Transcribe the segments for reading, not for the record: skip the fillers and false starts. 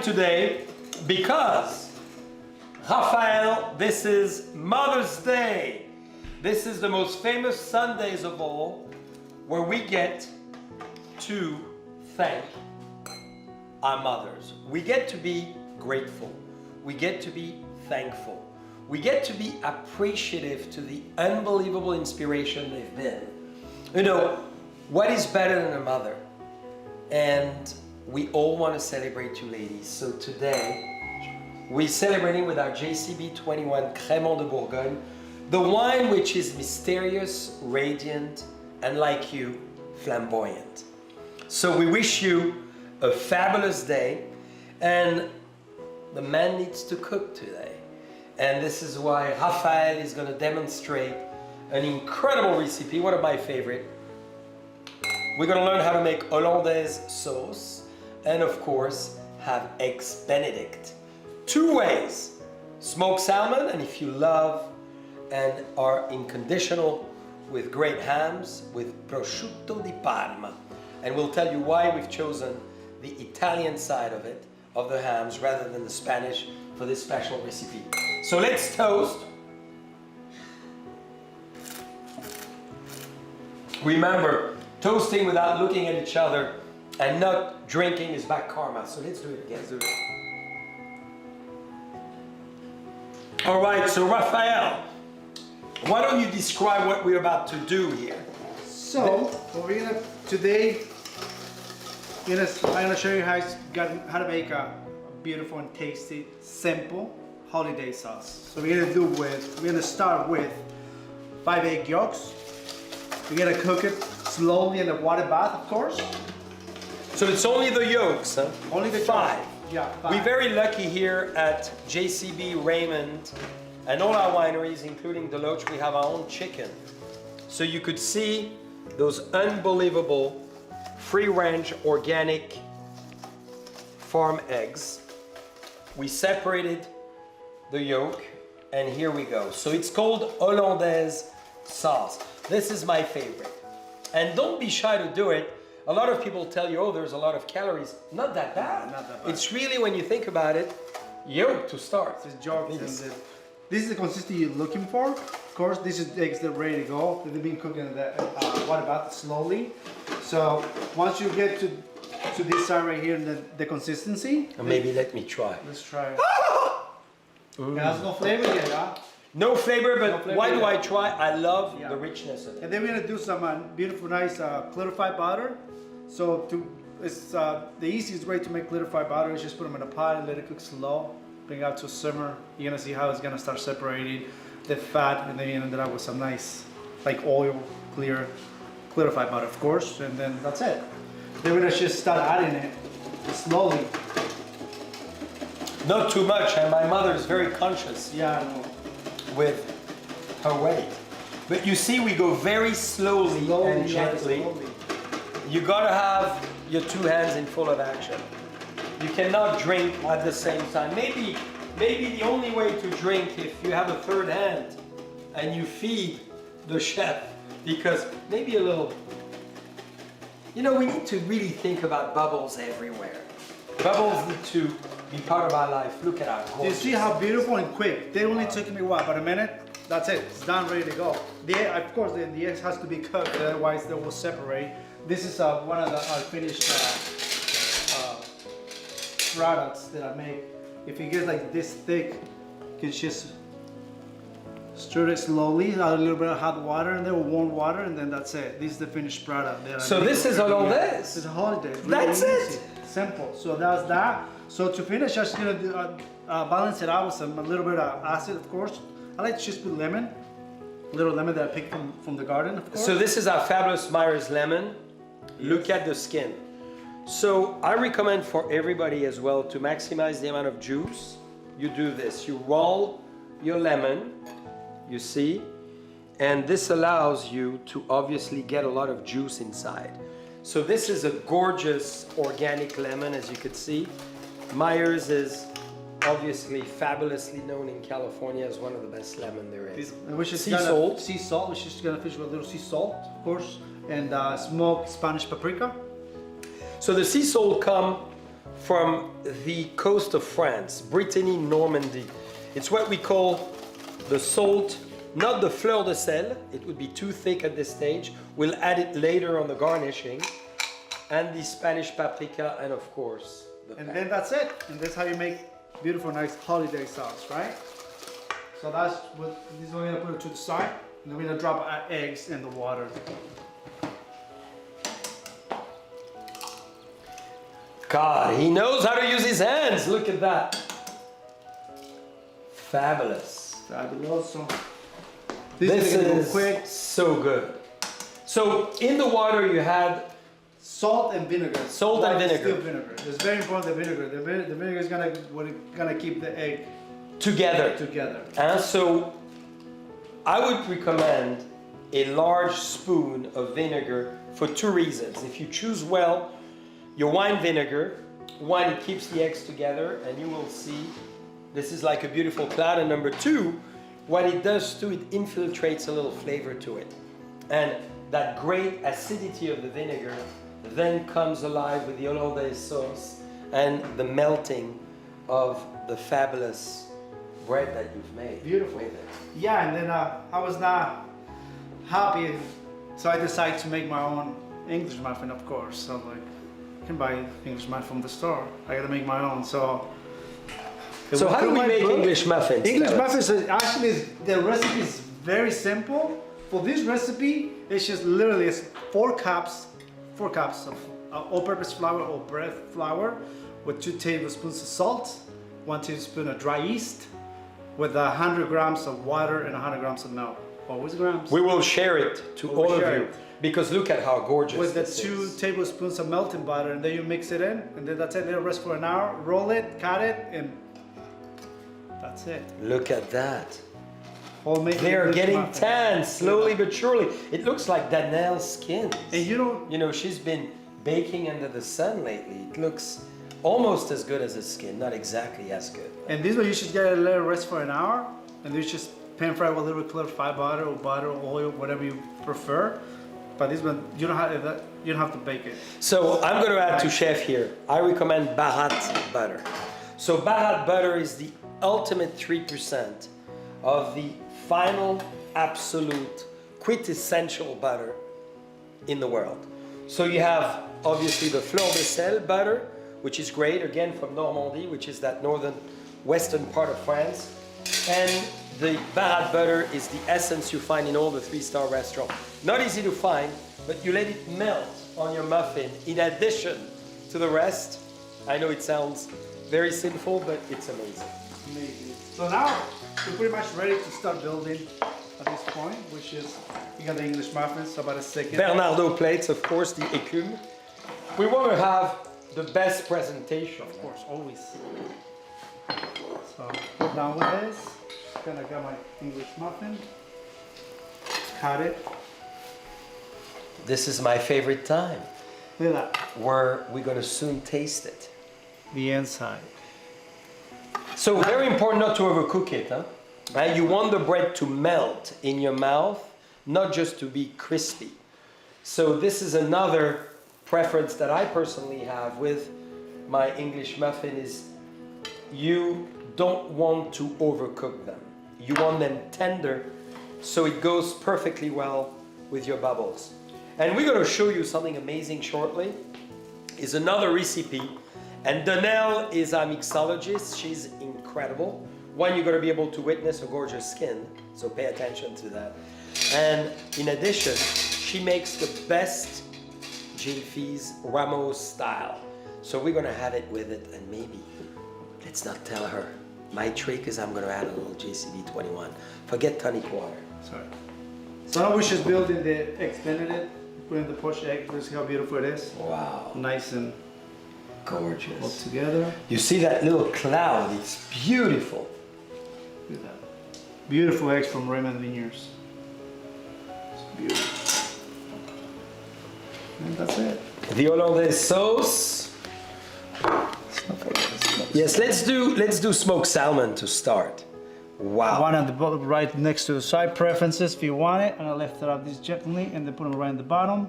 today because, Rafael, this is Mother's Day. This is the most famous Sundays of all, where we get to thank our mothers. We get to be grateful. We get to be thankful. We get to be appreciative to the unbelievable inspiration they've been. You know, what is better than a mother? And we all want to celebrate you ladies. So today, we're celebrating with our JCB 21 Crémant de Bourgogne, the wine which is mysterious, radiant, and like you, flamboyant. So we wish you a fabulous day, and the man needs to cook today. And this is why Rafael is going to demonstrate an incredible recipe, one of my favorite. We're going to learn how to make Hollandaise sauce, and of course, have Eggs Benedict. Two ways: smoked salmon, and if you love and are inconditional with great hams, with prosciutto di Parma. And we'll tell you why we've chosen the Italian side of it, of the hams, rather than the Spanish for this special recipe. So let's toast. Remember, toasting without looking at each other and not drinking is bad karma. So let's do it again. Let's do it. All right, so Rafael, why don't you describe what we're about to do here? So, today, I'm gonna show you how to make a beautiful and tasty, simple holiday sauce. So we're gonna start with 5 egg yolks. We're gonna cook it slowly in a water bath, of course. So it's only the yolks, huh? Only the 5. yolks. Yeah, 5. We're very lucky here at JCB Raymond and all our wineries, including Deloach, we have our own chicken. So you could see those unbelievable free-range organic farm eggs. We separated the yolk, and here we go. So it's called Hollandaise sauce. This is my favorite. And don't be shy to do it. A lot of people tell you, oh, there's a lot of calories. Not that bad. Not that bad. It's really, when you think about it, yolk to start. This is the consistency you're looking for. Of course, this is eggs that are ready to go. They've been cooking in the water bath slowly. So once you get to this side right here, the consistency. Maybe let me try. Let's try it. It has no flavor yet, huh? No flavor, but No flavor why do yet. I try? I love the richness of it. And then we're gonna do some beautiful, nice clarified butter. So it's the easiest way to make clarified butter is just put them in a pot and let it cook slow. Bring it out to a simmer. You're gonna see how it's gonna start separating the fat, and then you end up with some nice, like oil, clarified butter, of course. And then that's it. Then we're gonna just start adding it slowly. Not too much, and my mother is very conscious. Yeah, I know. With her weight. But you see, we go very slowly and gently. Slowly. You gotta have your 2 hands in full of action. You cannot drink at the same time. Maybe the only way to drink if you have a third hand and you feed the chef, because maybe a little, you know, we need to really think about bubbles everywhere. Bubbles need to be part of our life. Look at our Do you gorgeous. see how beautiful and quick? They only took me what, about a minute? That's it. It's done, ready to go. Of course, the eggs has to be cooked, otherwise they will separate. This is one of our finished products that I make. If it gets like this thick, you can just stir it slowly, add a little bit of hot water and then warm water, and then that's it. This is the finished product. So this is Hollandaise. This is Hollandaise. Really That's easy. it. Simple. So that's that. So to finish, I'm just gonna do, balance it out with a little bit of acid, of course. I like to just put lemon, a little lemon that I picked from the garden, of course. So this is our fabulous Myers lemon. Look at the skin. So I recommend for everybody as well to maximize the amount of juice. You do this. You roll your lemon, you see, and this allows you to obviously get a lot of juice inside. So this is a gorgeous organic lemon, as you could see. Myers is obviously fabulously known in California as one of the best lemon there is. Sea salt. Sea salt. We're just gonna fish with a little sea salt, of course, and smoked Spanish paprika. So the sea salt come from the coast of France, Brittany, Normandy. It's what we call the salt, not the fleur de sel. It would be too thick at this stage. We'll add it later on the garnishing. And the Spanish paprika, and of course, and then that's it. And that's how you make beautiful, nice holiday sauce, right? So that's what, this is what we're gonna put it to the side. And then we're gonna drop our eggs in the water. God, he knows how to use his hands. Look at that. Fabulous. Fabulous. So This is quick. so good. So in the water you had Salt and vinegar. Salt and vinegar. Still vinegar. It's very important, the vinegar. The vinegar is gonna keep the egg together. And so I would recommend a large spoon of vinegar for two reasons. If you choose well your wine vinegar, one, it keeps the eggs together, and you will see this is like a beautiful cloud. And number two, what it does too, it infiltrates a little flavor to it. And that great acidity of the vinegar then comes alive with the hollandaise sauce and the melting of the fabulous bread that you've made. Beautiful. With it. Yeah, and then I was not happy, so I decided to make my own English muffin, of course. So like, I can buy English muffin from the store. I gotta make my own. So how do we make English muffins? English muffins, actually, the recipe is very simple. For this recipe, it's just literally 4 cups of all-purpose flour or bread flour with 2 tablespoons of salt, 1 tablespoon of dry yeast, with 100 grams of water and 100 grams of milk. Always grams. We will share it to all of you because look at how gorgeous with the this 2 is. tablespoons of melting butter, and then you mix it in, and then that's it. Let it rest for an hour. Roll it, cut it, and that's it. Look at that. Homemade They are English getting muffins. tan slowly but surely. It looks like Danielle's skin. And you know, she's been baking under the sun lately. It looks almost as good as his skin, not exactly as good. And this one you should get it, let it rest for an hour, and you just pan fry with a little clarified butter or oil, whatever you prefer. But this one you don't have to bake it. So I'm going to add to chef here. I recommend Barat butter. So Barat butter is the ultimate 3% of the final, absolute, quintessential butter in the world. So you have obviously the fleur de sel butter, which is great, again from Normandy, which is that northern western part of France. And the Barat butter is the essence you find in all the 3-star restaurants. Not easy to find, but you let it melt on your muffin in addition to the rest. I know it sounds very sinful, but it's amazing. Amazing. So now we're pretty much ready to start building at this point, which is, you got the English muffins, so about a second. Bernardo plates, of course, the écume. We want to have the best presentation. Of course, always. So put down with this. Then I got my English muffin. Cut it. This is my favorite time, Look at that. where we're going to soon taste it. The inside. So very important not to overcook it, huh? Right? You want the bread to melt in your mouth, not just to be crispy. So this is another preference that I personally have with my English muffin is you don't want to overcook them. You want them tender so it goes perfectly well with your bubbles. And we're going to show you something amazing shortly. Is another recipe. And Danielle is our mixologist. She's incredible. One, you're going to be able to witness her gorgeous skin, so pay attention to that. And in addition, she makes the best Gilfie's Ramos style. So we're going to have it with it, and maybe, let's not tell her. My trick is I'm going to add a little JCB 21. Forget tonic water. Sorry. So now we're just building the Eggs Benedict, putting the poached egg. Let's see how beautiful it is. Wow. Nice and all Gorgeous. together. You see that little cloud? It's beautiful. Look at that. Beautiful eggs from Raymond Vineyards. It's beautiful. And that's it. The hollandaise sauce. Yes, let's do smoked salmon to start. Wow. One on the bottom, right next to the side preferences if you want it, and I lift it up this gently and then put them right in the bottom.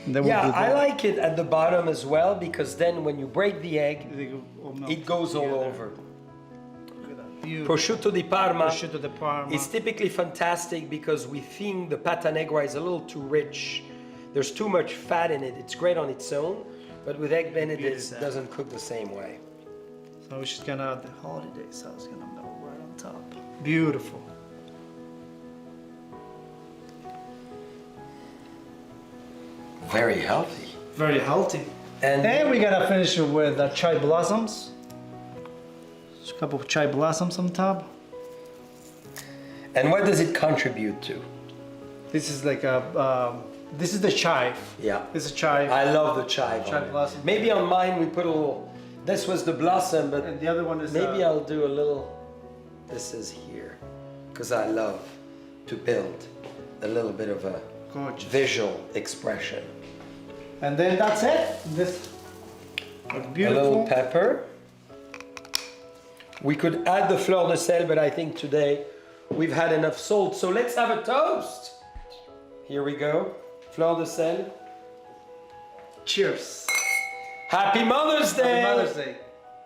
And then we'll Yeah, do I that. like it at the bottom as well because then when you break the egg, They go all melt it goes all together. over. Look at that. Beautiful. Prosciutto di Parma Prosciutto di Parma. is typically fantastic because we think the pata negra is a little too rich. There's too much fat in it. It's great on its own, but with Egg Benedict, it doesn't cook the same way. So she's gonna, the holiday sauce gonna melt right on top. Beautiful. Very healthy. Very healthy. And And we're gonna finish it with chai blossoms. Just a couple of chai blossoms on top. and what does it contribute to? This is like a, this is the chive. Yeah. This is chive. I love the chive. Chive on it. blossom. Maybe on mine we put a little. This was the blossom, but And the other one is maybe I'll do a little. This is here, because I love to build a little bit of a gorgeous. visual expression. And then that's it. This A little beautiful. pepper. We could add the fleur de sel, but I think today we've had enough salt. So let's have a toast. Here we go. Fleur de sel. Cheers. Happy Mother's Day! Happy Mother's Day.